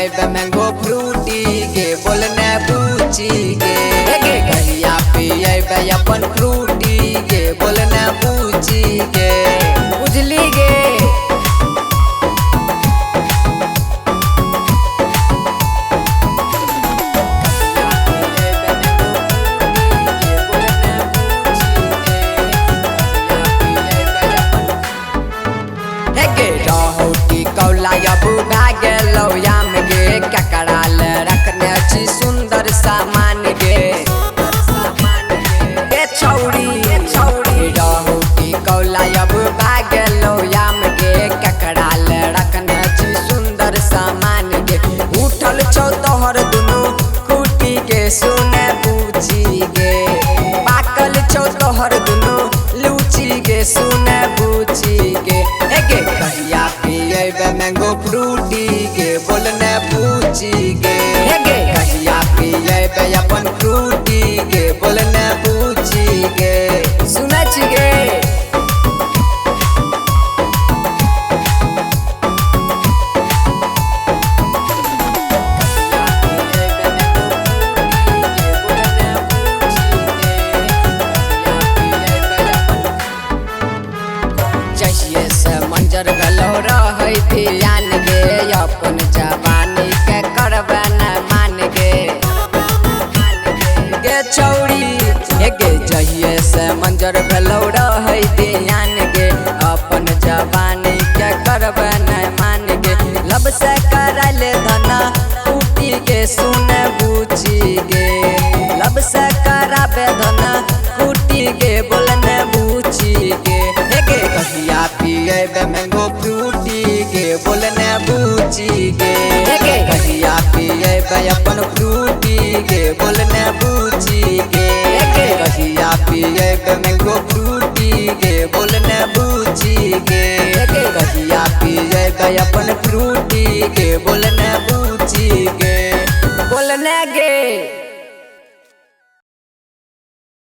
पिएबे mango Frooti के बोलने बूची के कहिया पिएबे अपन फ्रूटी के बोलने बूची के बुझली गे। याम गे ककड़ाल रखने छी सुंदर सामान गे छौड़ी रहू की कौला अब भागलो याम गे ककड़ाल रखने छी सुंदर सामान गे उठल छौ तोहर दुनू खूटी के सुने बूची गे पाकल छौ तोहर दुनू लूची गे सुने बूची गे कहिया पिएबे मैंगो फ्रूटी के बोलने पूछी गे कहिया पिएबे अपन फ्रूटी के बोलने पूछी गे सुनै छी गे। जहिए से मंजर गलो रहे ध्यान गे अपन जवानी के करबे न मान गे छौड़ी गे जहिए से मंजर गलो रहे ध्यान गे अपन जवानी के करबे न मान गे लब से करल धना टूटी के सुने बूची गे लब से कराबे धना टूटी के बोलने बूची गे कहिया पिएबे मैंगो फ्रूटी के बोलने बूची गे कहिया पिएबे अपन फ्रूटी के बोलने बूची गे कहिया पिएबे मैंगो फ्रूटी के बोलने बूची गे कहिया पिएबे अपन फ्रूटी के बोलने बूची गे बोलने गे।